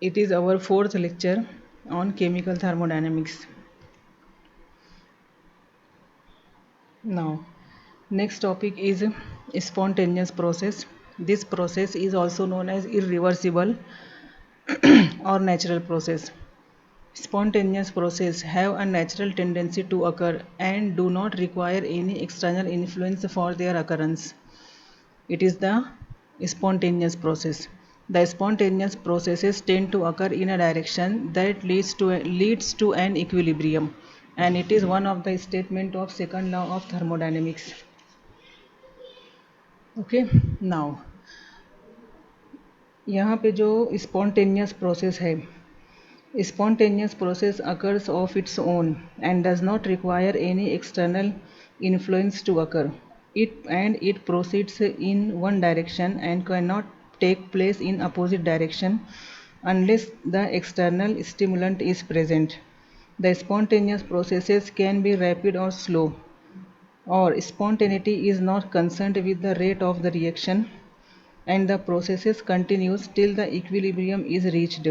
It is our fourth lecture on chemical thermodynamics. Now, next topic is spontaneous process. This process is also known as irreversible or natural process. Spontaneous process have a natural tendency to occur and do not require any external influence for their occurrence. It is the spontaneous process. The spontaneous processes tend to occur in a direction that leads to an equilibrium, and it is one of the statement of second law of thermodynamics. Okay, now यहाँ पे जो spontaneous process है, spontaneous process occurs of its own and does not require any external influence to occur. It proceeds in one direction and cannot take place in opposite direction unless the external stimulant is present. The spontaneous processes can be rapid or slow, or spontaneity is not concerned with the rate of the reaction and the process continues till the equilibrium is reached.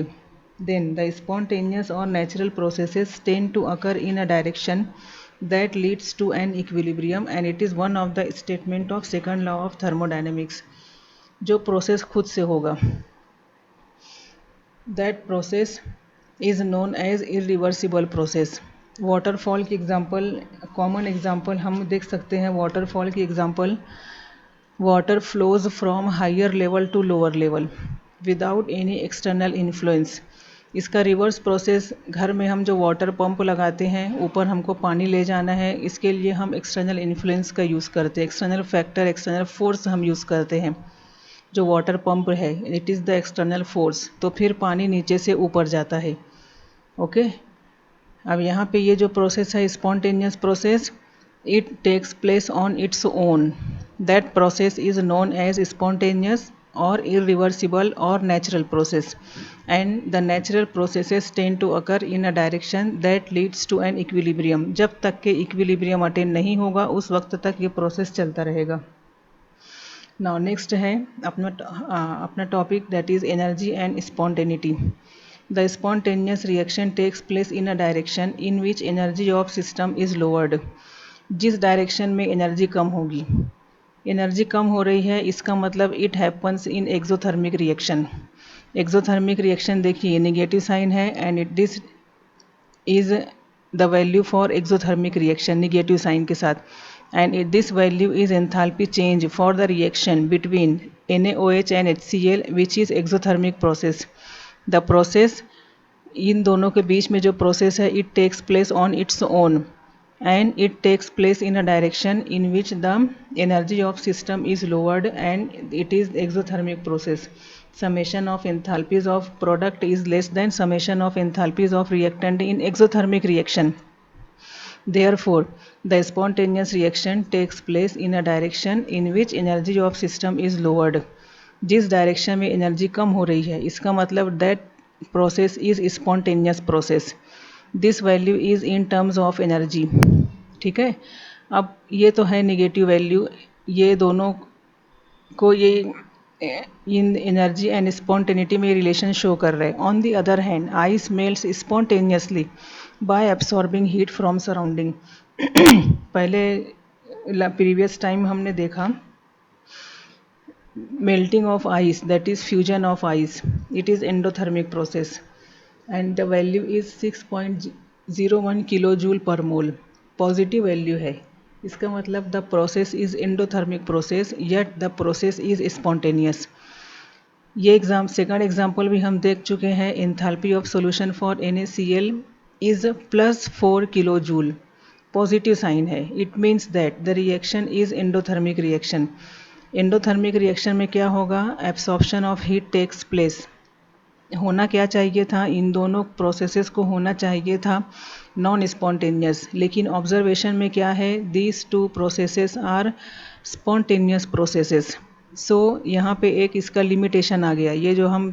Then the spontaneous or natural processes tend to occur in a direction that leads to an equilibrium, and it is one of the statement of second law of thermodynamics. जो process खुद से होगा, that process is known as irreversible process. Waterfall की example, common example हम देख सकते हैं. Waterfall की example, water flows from higher level to lower level without any external influence. इसका रिवर्स प्रोसेस, घर में हम जो वाटर पंप लगाते हैं, ऊपर हमको पानी ले जाना है, इसके लिए हम एक्सटर्नल इन्फ्लुएंस का यूज़ करते हैं, एक्सटर्नल फैक्टर, एक्सटर्नल फोर्स हम यूज़ करते हैं. जो वाटर पंप है, it is the external force, तो फिर पानी नीचे से ऊपर जाता है. ओके, अब यहाँ पे ये जो प्रोसेस है spontaneous process, it takes place on its own. That process is known as spontaneous or irreversible or natural process, and the natural processes tend to occur in a direction that leads to an equilibrium. जब तक के equilibrium attain नहीं होगा उस वक्त तक ये process चलता रहेगा. Now next है अपना topic, that is energy and spontaneity. The spontaneous reaction takes place in a direction in which energy of system is lowered. जिस डायरेक्शन में एनर्जी कम होगी, एनर्जी कम हो रही है, इसका मतलब it happens in exothermic reaction. Exothermic reaction देखिए नेगेटिव साइन है, and it this is the value for exothermic reaction negative sign के साथ, and this value is enthalpy change for the reaction between NaOH and HCl which is exothermic process. The process, इन दोनों के बीच में जो process है, it takes place on its own and it takes place in a direction in which the energy of system is lowered, and it is exothermic process. Summation of enthalpies of product is less than summation of enthalpies of reactant in exothermic reaction. Therefore the spontaneous reaction takes place in a direction in which energy of system is lowered. जिस direction में energy कम हो रही है, इसका मतलब that process is spontaneous process. This value is in terms of energy. ठीक है, अब ये तो है निगेटिव वैल्यू, ये दोनों को ये इन एनर्जी एंड स्पॉन्टेनिटी में रिलेशन शो कर रहे हैं. On the other hand, ice melts spontaneously by absorbing heat from surrounding. पहले प्रीवियस टाइम हमने देखा melting of ice, that is fusion of ice, it is endothermic process, and the value is 6.01 kilojoule per mole. Positive value है, इसका मतलब the process is endothermic process, yet the process is spontaneous. ये second example भी हम देख चुके हैं. Enthalpy of solution for NaCl is +4 kilo joule. Positive sign है, it means that the reaction is endothermic reaction. Endothermic reaction में क्या होगा, absorption of heat takes place. होना क्या चाहिए था, इन दोनों प्रोसेसेस को होना चाहिए था नॉन स्पॉन्टेनियस, लेकिन ऑब्जर्वेशन में क्या है, these two processes are spontaneous processes. So यहाँ पे एक इसका लिमिटेशन आ गया. ये जो हम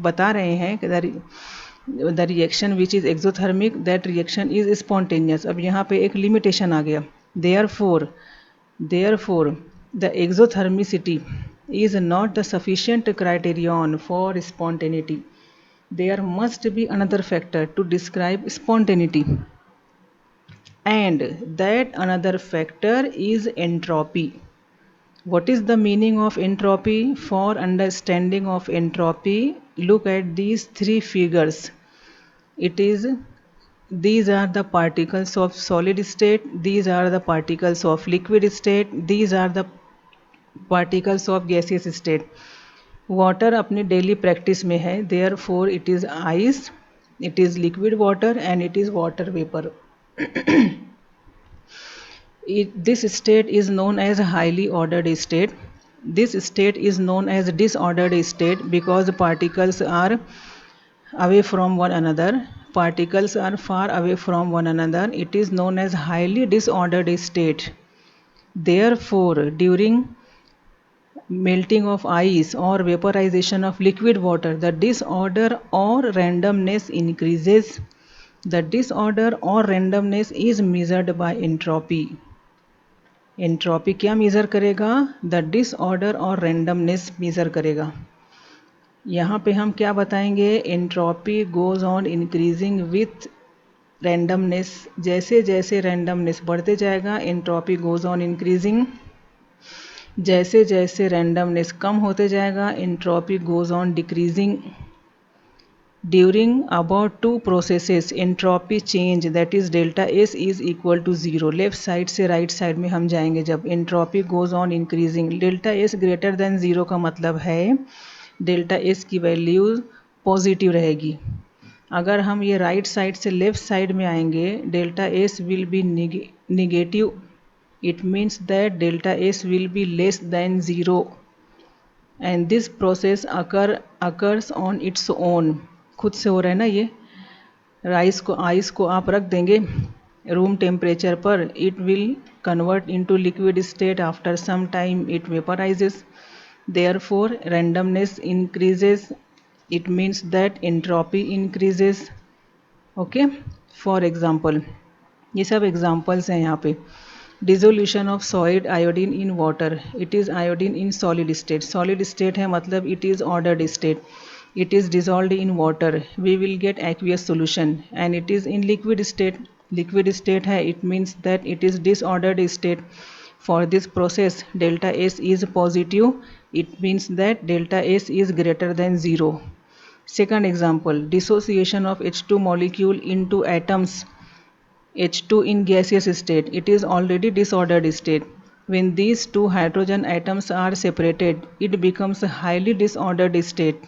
बता रहे हैं कि the reaction which is exothermic, that reaction is spontaneous. अब यहाँ पे एक लिमिटेशन आ गया. Therefore the exothermicity is not the sufficient criterion for spontaneity. there must be another factor to describe spontaneity, and that another factor is entropy. What is the meaning of entropy? For understanding of entropy, look at these three figures. It is These are the particles of solid state, these are the particles of liquid state, these are the particles of gaseous state. Water अपने daily practice में है, therefore it is ice, it is liquid water and it is water vapour. This state is known as highly ordered state. This state is known as disordered state because particles are away from one another. Particles are far away from one another. It is known as highly disordered state. Therefore, during melting of ice or vaporization of liquid water, the disorder or randomness increases. The disorder or randomness is measured by entropy. Entropy क्या measure करेगा? The disorder और randomness measure करेगा. यहाँ पे हम क्या बताएंगे? Entropy goes on increasing with randomness. जैसे जैसे रैंडमनेस बढ़ते जाएगा एंट्रॉपी गोज़ ऑन इंक्रीजिंग. जैसे जैसे रैंडमनेस कम होते जाएगा entropy goes on decreasing. During about two processes, entropy change that is delta S is equal to 0. Left side से right side में हम जाएंगे. जब entropy goes on increasing, delta S greater than 0 का मतलब है delta S की value positive रहेगी. अगर हम ये राइट साइड से लेफ्ट साइड में आएंगे delta S will be negative. It means that delta S will be less than 0 and this process occurs on its own. खुद से हो रहा है ना ये. आइस को आप रख देंगे रूम टेम्परेचर पर, it will convert into liquid state. After some time it vaporises. Therefore randomness increases. It means that entropy increases. Okay. For example, ये सब एग्जांपल्स हैं यहाँ पे. Dissolution of solid iodine in water. It is iodine in solid state. Solid state है मतलब it is ordered state. It is dissolved in water, we will get aqueous solution. And it is in liquid state. Liquid state है, it means that it is disordered state. For this process delta S is positive. It means that delta S is greater than 0. Second example, dissociation of H2 molecule into atoms. H2 in gaseous state, it is already disordered state. When these two hydrogen atoms are separated, it becomes a highly disordered state.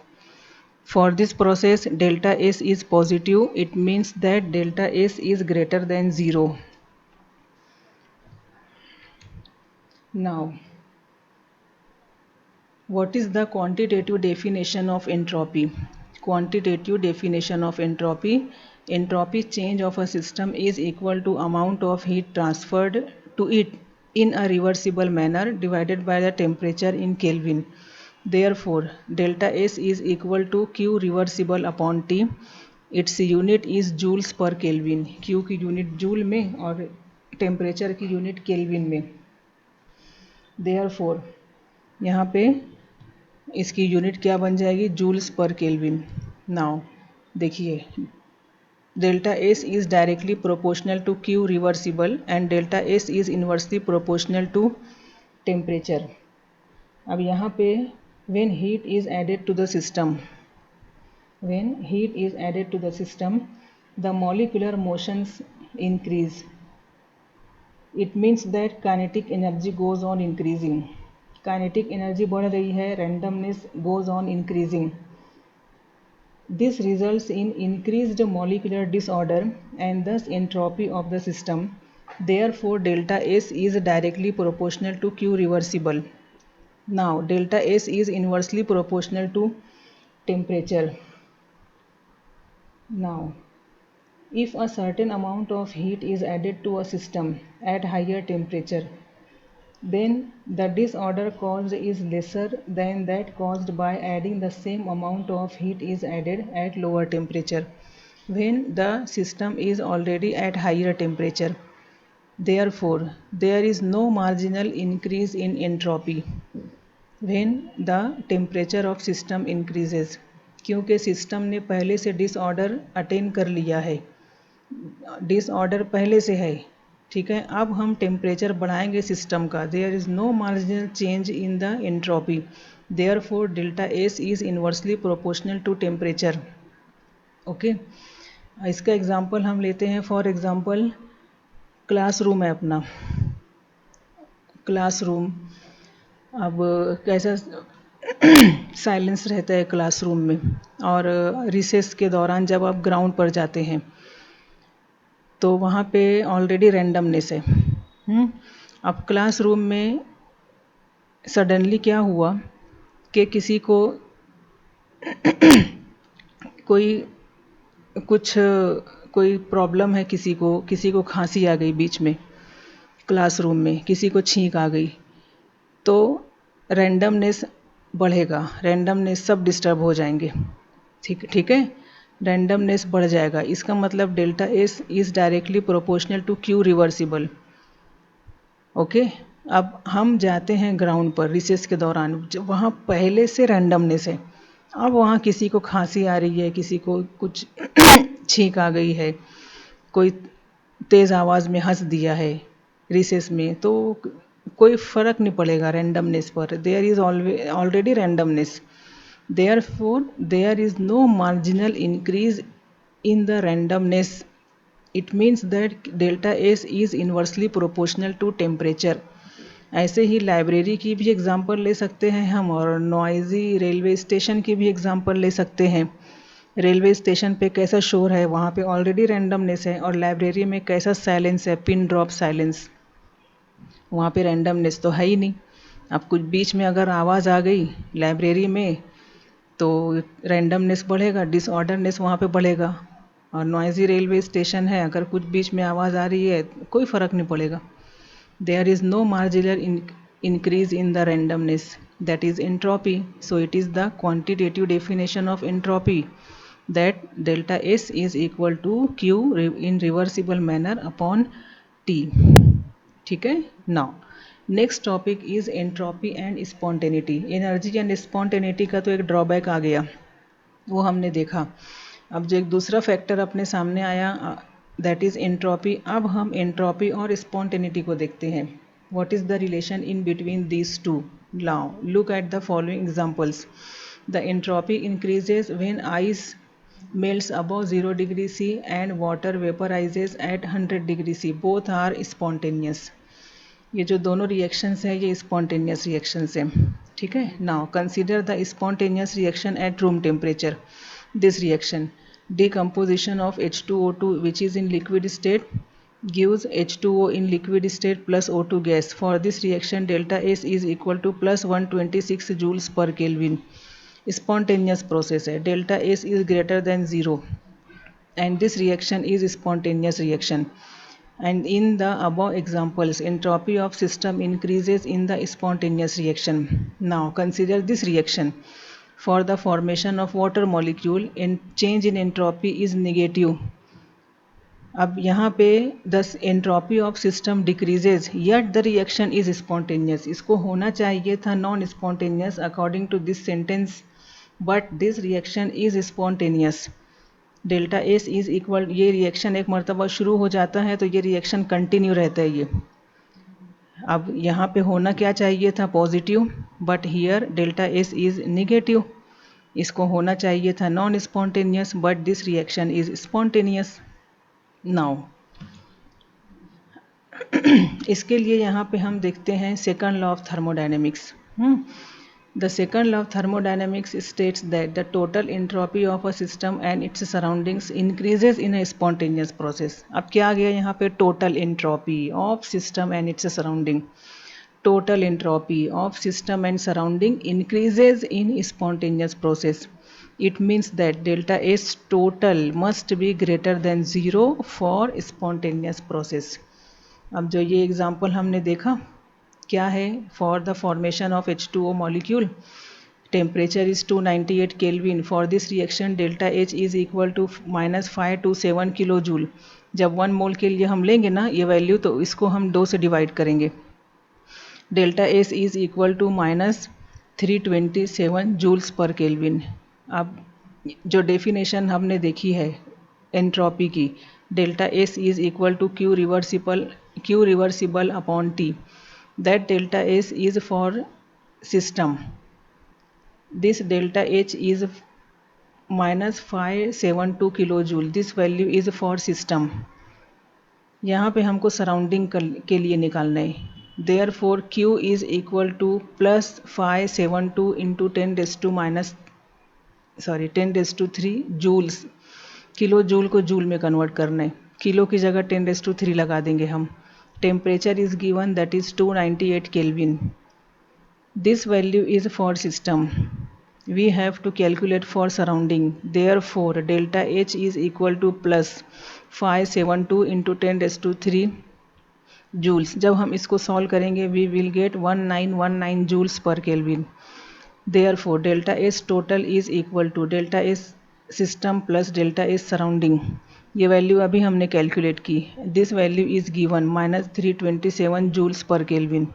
For this process delta S is positive. It means that delta S is greater than 0. Now, what is the quantitative definition of entropy? Quantitative definition of entropy. Entropy change of a system is equal to amount of heat transferred to it in a reversible manner divided by the temperature in Kelvin. Therefore, delta S is equal to Q reversible upon T. Its unit is joules per Kelvin. Q की unit joule में और temperature की unit kelvin में. Therefore, यहाँ पे इसकी unit क्या बन जाएगी? Joules per kelvin. नाउ देखिए, delta S is directly proportional to Q reversible and delta S is inversely proportional to temperature. अब यहाँ पे when heat is added to the system, the molecular motions increase. It means that kinetic energy goes on increasing. Kinetic energy बढ़ रही है, randomness goes on increasing. This results in increased molecular disorder and thus entropy of the system. Therefore, delta S is directly proportional to Q reversible. Now, delta S is inversely proportional to temperature. Now, if a certain amount of heat is added to a system at higher temperature, then the disorder caused is lesser than that caused by adding the same amount of heat is added at lower temperature when the system is already at higher temperature. Therefore, there is no marginal increase in entropy when the temperature of system increases. क्योंकि system ने पहले से disorder attain कर लिया है, disorder पहले से है, ठीक है। अब हम टेम्परेचर बढ़ाएंगे सिस्टम का, there is no marginal change in the entropy, therefore delta S is inversely proportional to temperature. Okay, इसका एग्जांपल हम लेते हैं। फॉर एग्जांपल क्लासरूम है अपना, क्लासरूम। अब कैसा साइलेंस रहता है क्लासरूम में, और रिसेस के दौरान जब आप ग्राउंड पर जाते हैं तो वहाँ पे ऑलरेडी रैंडमनेस है। अब क्लासरूम में सडनली क्या हुआ कि किसी को कोई कुछ कोई प्रॉब्लम है, किसी को खांसी आ गई बीच में क्लासरूम में, किसी को छींक आ गई, तो रैंडमनेस बढ़ेगा, रैंडमनेस सब डिस्टर्ब हो जाएंगे, ठीक है, रैंडमनेस बढ़ जाएगा। इसका मतलब delta S is directly proportional to Q reversible. Okay, अब हम जाते हैं ग्राउंड पर रिसेस के दौरान, वहाँ पहले से रैंडमनेस है। अब वहाँ किसी को खांसी आ रही है, किसी को कुछ छींक आ गई है, कोई तेज़ आवाज़ में हंस दिया है रिसेस में, तो कोई फ़र्क नहीं पड़ेगा रैंडमनेस पर, there is already randomness, therefore there is no marginal increase in the randomness. It means that delta S is inversely proportional to temperature. ऐसे ही लाइब्रेरी की भी एग्जांपल ले सकते हैं हम, और नॉइजी रेलवे स्टेशन की भी एग्जांपल ले सकते हैं। रेलवे स्टेशन पे कैसा शोर है, वहाँ पे ऑलरेडी रैंडमनेस है, और लाइब्रेरी में कैसा साइलेंस है, पिन ड्रॉप साइलेंस, वहाँ पे रैंडमनेस तो है ही नहीं। अब कुछ बीच में अगर आवाज़ आ गई लाइब्रेरी में तो रैंडमनेस बढ़ेगा, डिसऑर्डरनेस वहाँ पे बढ़ेगा। और नॉइजी रेलवे स्टेशन है, अगर कुछ बीच में आवाज़ आ रही है कोई फ़र्क नहीं पड़ेगा। There is no marginal increase in the randomness, that is entropy. So it is the quantitative definition of entropy, that delta S is equal to Q in reversible manner upon T, ठीक है। Now next topic is entropy and spontaneity. Energy and spontaneity का तो एक drawback आ गया, वो हमने देखा। अब जो एक दूसरा फैक्टर अपने सामने आया, दैट इज़ एंट्रोपी। अब हम एंट्रोपी और स्पॉन्टेनिटी को देखते हैं। What is the relation in between these two? Now look at the following examples. The entropy increases when ice melts above 0 degree C and water vaporizes at 100 degree C. Both are spontaneous. ये जो दोनों reactions हैं ये spontaneous reactions हैं, ठीक है। Now consider the spontaneous reaction at room temperature. This reaction, decomposition of H2O2 which is in liquid state gives H2O in liquid state plus O2 gas. For this reaction delta S is equal to plus 126 joules per Kelvin. Spontaneous process है, delta S is greater than 0 and this reaction is spontaneous reaction. And in the above examples, entropy of system increases in the spontaneous reaction. Now consider this reaction. For the formation of water molecule, change in entropy is negative. अब यहाँ पे the entropy of system decreases yet the reaction is spontaneous. इसको होना चाहिए था non spontaneous according to this sentence, but this reaction is spontaneous. Delta S is equal, ये reaction एक मरतबा शुरू हो जाता है तो ये रिएक्शन कंटिन्यू रहता है ये। अब यहाँ पे होना क्या चाहिए था? Positive, but here delta S is negative. इसको होना चाहिए था non spontaneous, but this reaction is spontaneous. Now इसके लिए यहाँ पे हम देखते हैं second law of thermodynamics. The second law of thermodynamics states that the total entropy of a system and its surroundings increases in a spontaneous process. अब क्या आ गया यहाँ पे? total entropy of system and its surrounding. Total entropy of system and surrounding increases in spontaneous process. It means that delta S total must be greater than 0 for spontaneous process. अब जो ये example हमने देखा क्या है? For the formation of H2O molecule, temperature is 298 kelvin. For this reaction delta H is equal to -527 kilo joule. जब 1 मोल के लिए हम लेंगे ना ये वैल्यू, तो इसको हम 2 से डिवाइड करेंगे। Delta S is equal to -327 joules per kelvin. अब जो डेफिनेशन हमने देखी है एंट्रोपी की, delta S is equal to Q reversible upon T, that delta S is for system, this delta H is -572 kilo joule, this value is for system. यहाँ पे हमको surrounding के लिए निकालना है। Therefore Q is equal to +572 into 10⁻³ joules. Kilo joule को joule में convert करना है, किलो की जगह 10⁻³ लगा देंगे हम। Temperature is given that is 298 kelvin. This value is for system, we have to calculate for surrounding, therefore delta H is equal to +572 into 10⁻³ joules। जब हम इसको सॉल्व करेंगे we will get 1919 joules per Kelvin। therefore delta S total is equal to delta S system plus delta S surrounding। ये value अभी हमने calculate की, this value is given -327 joules per Kelvin।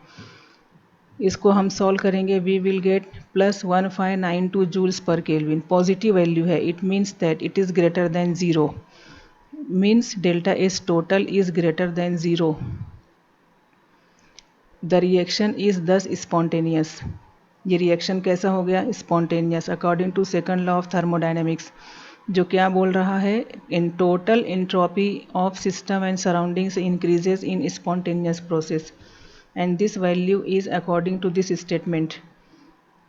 इसको हम सॉल्व करेंगे we will get +1592 joules per kelvin. Positive value है, it means that it is greater than zero, means delta S total is greater than zero. The reaction is thus spontaneous. ये reaction कैसा हो गया? Spontaneous according to second law of thermodynamics, जो क्या बोल रहा है? In total entropy of system and surroundings increases in spontaneous process, and this value is according to this statement।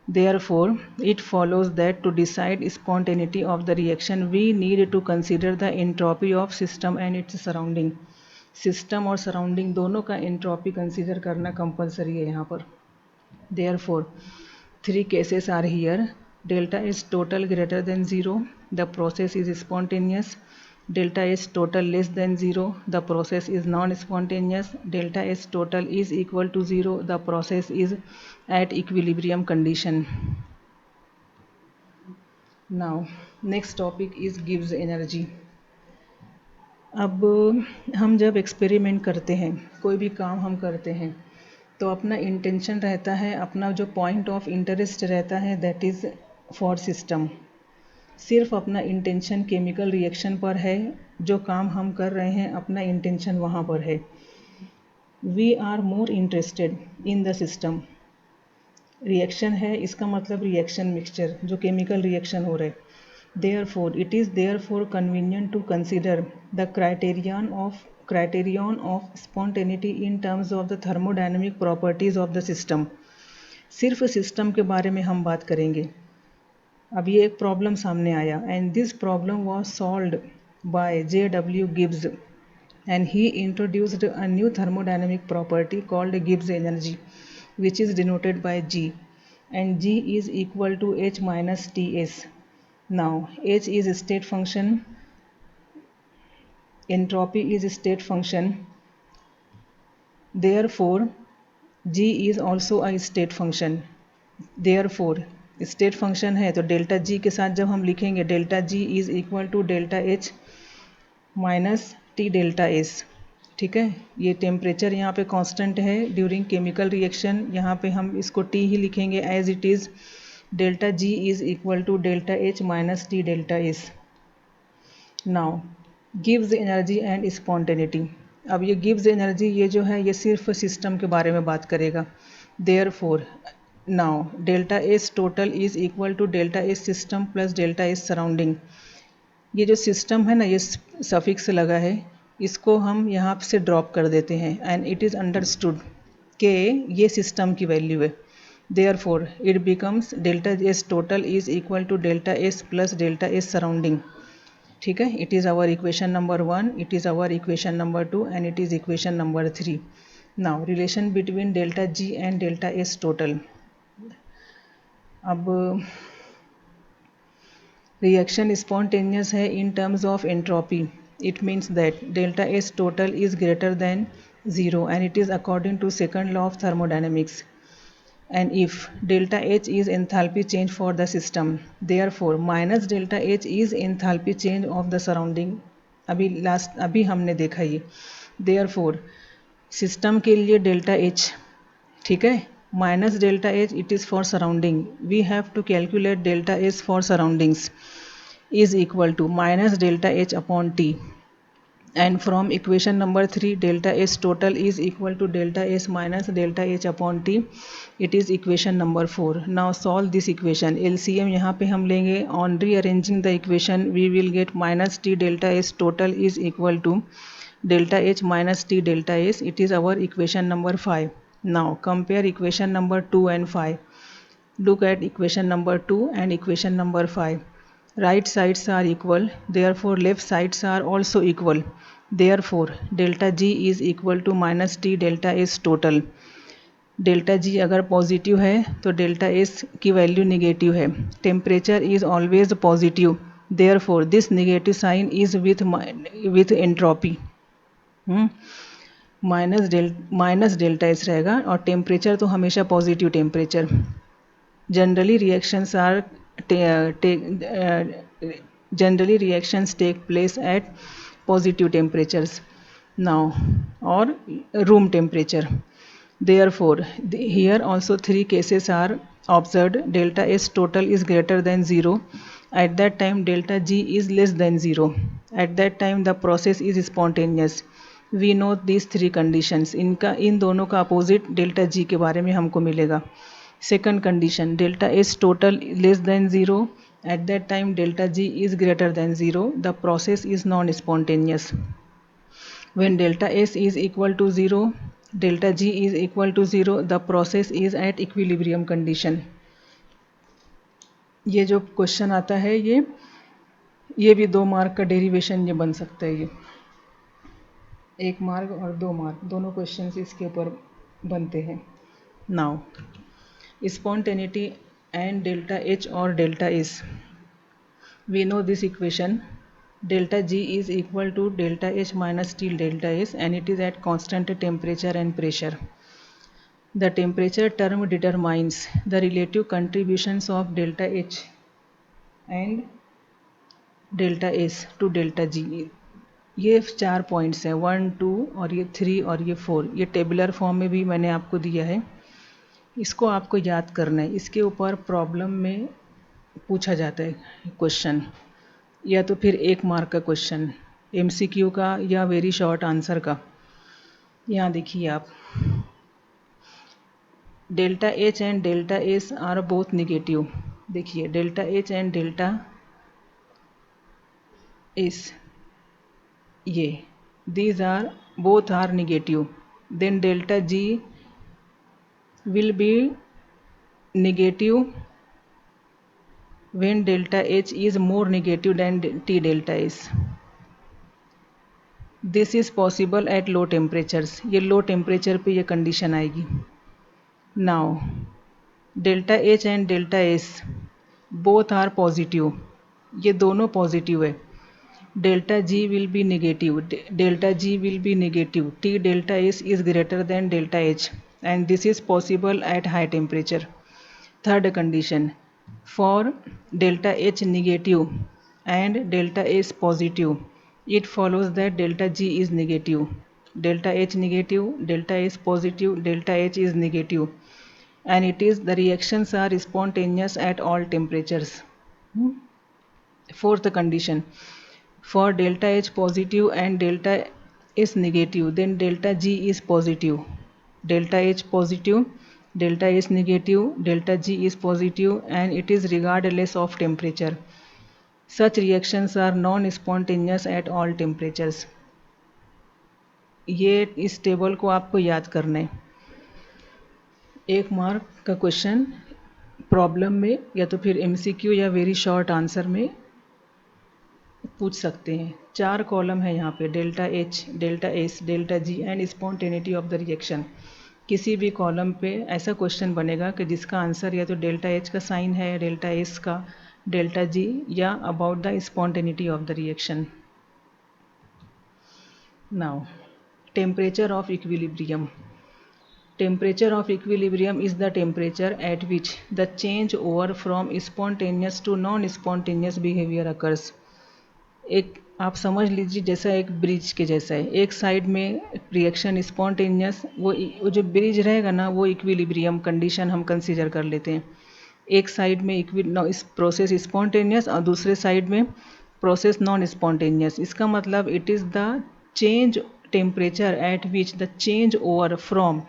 Therefore it follows that to decide spontaneity of the reaction we need to consider the entropy of system and its surrounding। System और surrounding दोनों का entropy consider करना compulsory है यहाँ पर। Therefore 3 cases are here, delta is total greater than 0, the process is spontaneous, delta S total less than 0, the process is non-spontaneous, delta S total is equal to 0, the process is at equilibrium condition। Now next topic is Gibbs energy। अब हम जब experiment करते हैं, कोई भी काम हम करते हैं, तो अपना इंटेंशन रहता है, अपना जो पॉइंट ऑफ इंटरेस्ट रहता है दैट इज़ फॉर सिस्टम। सिर्फ अपना इंटेंशन केमिकल रिएक्शन पर है, जो काम हम कर रहे हैं अपना इंटेंशन वहाँ पर है। We are more interested in the system. Reaction है, इसका मतलब रिएक्शन मिक्सचर, जो केमिकल रिएक्शन हो रहे। Therefore it is therefore convenient to consider the criterion of spontaneity in terms of the thermodynamic properties of the system। सिर्फ system के बारे में हम बात करेंगे। अब ये एक प्रॉब्लम सामने आया, and this problem was solved by J.W. Gibbs, and he introduced a new thermodynamic property called Gibbs energy, which is denoted by G, and G is equal to H minus Ts। Now H is a state function, entropy is a state function, therefore G is also a state function। therefore state function है तो delta G के साथ जब हम लिखेंगे delta G is equal to delta H minus T delta S. ठीक है, ये टेम्परेचर यहाँ पे कांस्टेंट है ड्यूरिंग केमिकल रिएक्शन, यहाँ पे हम इसको टी ही लिखेंगे as it is. Delta G is equal to delta H minus T delta S. Now गिव्स एनर्जी एंड स्पॉन्टेनिटी। अब ये गिव्स एनर्जी ये जो है ये सिर्फ सिस्टम के बारे में बात करेगा। Therefore now delta S total is equal to delta S system plus delta S surrounding. ये जो सिस्टम है ना, ये सफिक्स लगा है, इसको हम यहाँ से ड्रॉप कर देते हैं, एंड इट इज़ अंडरस्टूड के ये सिस्टम की वैल्यू है। Therefore it becomes delta S total is equal to delta S plus delta S surrounding. ठीक है, it is our equation number 1, it is our equation number 2 and it is equation number 3। Now relation between delta G and delta S total. अब reaction spontaneous है in terms of entropy, it means that delta S total is greater than 0 and it is according to second law of thermodynamics. and if delta H is enthalpy change for the system, therefore minus delta H is enthalpy change of the surrounding। अभी हमने देखा ये। therefore system के लिए delta H, ठीक है, minus delta H it is for surrounding. We have to calculate delta S for surroundings. is equal to minus delta H upon T. And from equation number 3, delta S total is equal to delta S minus delta H upon T. It is equation number 4. Now solve this equation. LCM यहाँ पे हम लेंगे. On rearranging the equation, we will get minus T delta S total is equal to delta H minus T delta S. It is our equation number 5. Now compare equation number 2 and 5. Look at equation number 2 and equation number 5. Right sides are equal, therefore left sides are also equal. Therefore delta G is equal to minus T delta S total. Delta G अगर positive है तो delta S की value negative है. Temperature is always positive, therefore this negative sign is with entropy. Minus delta S रहेगा और temperature तो हमेशा positive temperature. Generally reactions take place at positive temperatures now or room temperature. Therefore here also 3 cases are observed. Delta S total is greater than 0. At that time delta G is less than 0. At that time the process is spontaneous. We know these 3 conditions. इन दोनों का opposite delta G के बारे में हमको मिलेगा. Second condition, delta S total less than 0. At that time delta G is greater than 0. The process is non-spontaneous. When delta S is equal to 0, delta G is equal to 0, the process is at equilibrium condition. ये जो question आता है ये भी 2 mark का derivation ये बन सकता है. ये 1 मार्क और 2 मार्क दोनों क्वेश्चन इसके ऊपर बनते हैं. Now spontaneity and delta H or delta S. We know this equation. Delta G is equal to delta H minus T delta S and it is at constant temperature and pressure. The temperature term determines the relative contributions of delta H and delta S to delta G. ये 4 points हैं, 1, 2 और ये 3 और ये 4. ये tabular form में भी मैंने आपको दिया है. इसको आपको याद करना है. इसके ऊपर प्रॉब्लम में पूछा जाता है क्वेश्चन, या तो फिर 1 मार्क का क्वेश्चन MCQ का या वेरी शॉर्ट आंसर का. यहाँ देखिए आप, delta H and delta S are both negative. देखिए delta H and delta S, ये these are both are negative. Then delta G will be negative when delta H is more negative than T delta S. This is possible at low temperatures. ये low temperature पे ये condition आएगी. Now delta H and delta S both are positive. ये दोनों positive है. Delta G will be negative. Delta G will be negative. T delta S is greater than delta H. And this is possible at high temperature. Third condition, for delta H negative and delta S positive, it follows that delta G is negative. Delta H negative, delta S positive, delta H is negative, and it is the reactions are spontaneous at all temperatures. Fourth condition, for delta H positive and delta S negative, then delta G is positive. Delta H positive, delta S negative, delta G is positive, and it is regardless of temperature. Such reactions are non-spontaneous at all temperatures. ये इस table को आपको याद करना है. 1 mark का question problem में या तो फिर MCQ या वेरी शॉर्ट आंसर में पूछ सकते हैं. 4 कॉलम है यहाँ पे, delta H, delta S, delta G and spontaneity of the reaction. किसी भी कॉलम पे ऐसा क्वेश्चन बनेगा कि जिसका आंसर या तो डेल्टा H का साइन है, डेल्टा S का, डेल्टा G या about the spontaneity of the reaction. Now temperature of equilibrium. Temperature of equilibrium is the temperature at which the change over from spontaneous to non-spontaneous behavior occurs. एक आप समझ लीजिए जैसा एक bridge के जैसा है. एक साइड में रिएक्शन स्पॉन्टेनियस, वो जो ब्रिज रहेगा ना वो इक्विलिब्रियम कंडीशन हम कंसीडर कर लेते हैं. एक साइड में इस प्रोसेस स्पॉन्टेनियस और दूसरे साइड में प्रोसेस नॉन स्पॉन्टेनियस। इसका मतलब it is the change temperature at which the change over from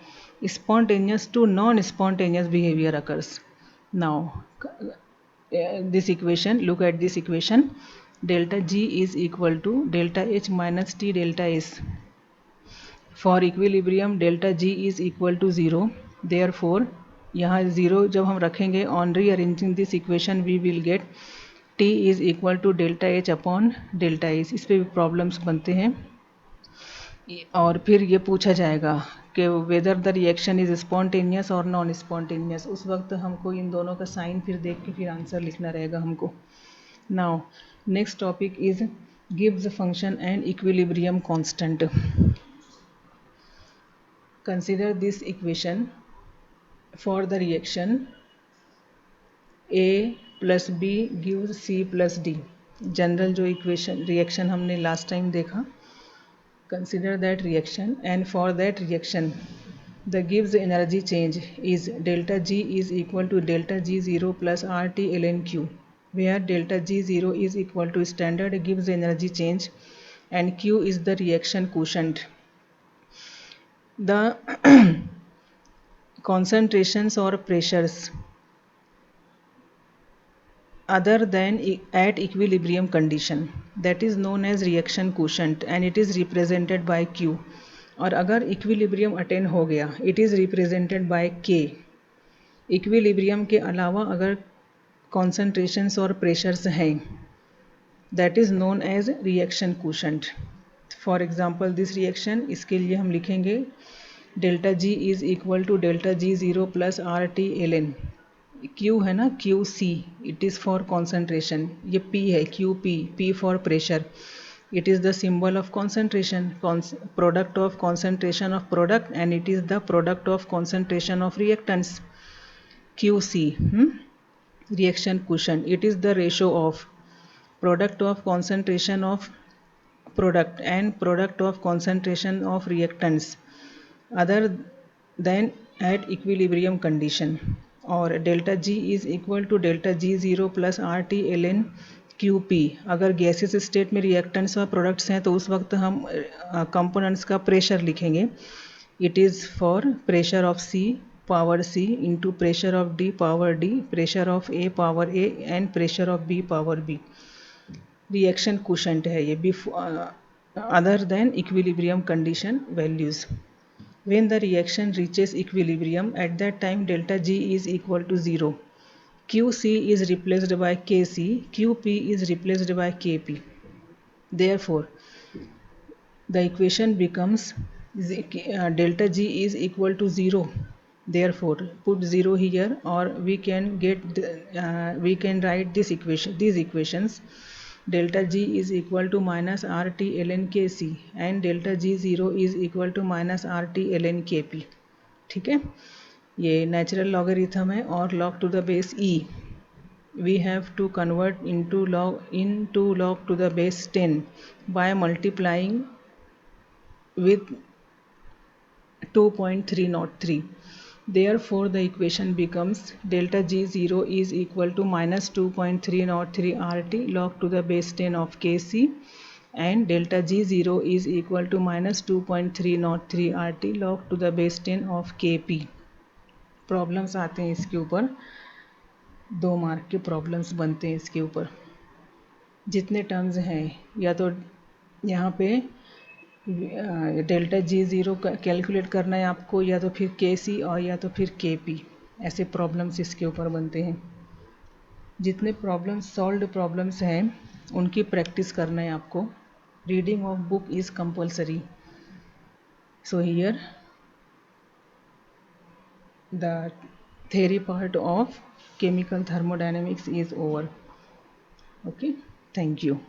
spontaneous to non-spontaneous behavior occurs. Now, this equation, look at this equation. Delta G is equal to delta H minus T delta S. For equilibrium, delta G is equal to 0. Therefore, यहाँ 0 जब हम रखेंगे on rearranging this equation we will get T is equal to delta H upon delta S. इस पे भी problems बनते हैं और फिर ये पूछा जाएगा कि whether the reaction is spontaneous और नॉन स्पॉन्टेनियस। उस वक्त हमको इन दोनों का साइन फिर देख के फिर आंसर लिखना रहेगा हमको। Now next topic is Gibbs function and equilibrium constant. Consider this equation for the reaction A plus B gives C plus D. General जो इक्वेशन रिएक्शन हमने लास्ट टाइम देखा, consider that reaction, and for that reaction the Gibbs energy change is delta G is equal to delta G0 plus RT ln Q, where delta G0 is equal to standard Gibbs energy change and Q is the reaction quotient. The concentrations or pressures other than at equilibrium condition, that is known as reaction quotient and it is represented by Q. और अगर equilibrium attain हो गया it is represented by K. Equilibrium के अलावा अगर concentrations और pressures हैं that is known as reaction quotient. For example this reaction, इसके लिए हम लिखेंगे delta G is equal to delta G0 plus RT ln. Q है ना, QC it is for concentration, ये P है QP, P for pressure. It is the symbol of concentration, product of concentration of product, and it is the product of concentration of reactants. QC, reaction quotient. It is the ratio of product of concentration of product and product of concentration of reactants other than at equilibrium condition. और delta G is equal to delta G0 plus RT ln QP. अगर gases state में reactants और products हैं तो उस वक्त हम components का प्रेशर लिखेंगे. It is for pressure of C power C into pressure of D power D, pressure of A power A and pressure of B power B. Reaction quotient है ये other than equilibrium condition values. When the reaction reaches equilibrium, at that time delta G is equal to 0. QC is replaced by KC, QP is replaced by KP. Therefore, the equation becomes delta G is equal to 0. Therefore, put 0 here, or we can write this equation, these equations. Delta G is equal to minus RT ln KC and delta G0 is equal to minus RT ln KP. ठीक है, ये natural logarithm है और log to the base E we have to convert into log to the base 10 by multiplying with 2.303. Therefore, the equation becomes delta G0 is equal to minus 2.303 RT log to the base 10 of Kc and delta G0 is equal to minus 2.303 RT log to the base 10 of Kp. Problems आते हैं इसके ऊपर, 2 mark के problems बनते हैं इसके ऊपर. जितने टर्म्स हैं या तो यहाँ पे डेल्टा G0 कैलकुलेट करना है आपको, या तो फिर KC और या तो फिर KP. ऐसे प्रॉब्लम्स इसके ऊपर बनते हैं. जितने प्रॉब्लम्स सॉल्व्ड प्रॉब्लम्स हैं उनकी प्रैक्टिस करना है आपको. Reading of book is compulsory. So here the theory part of chemical thermodynamics is over. Okay, thank you.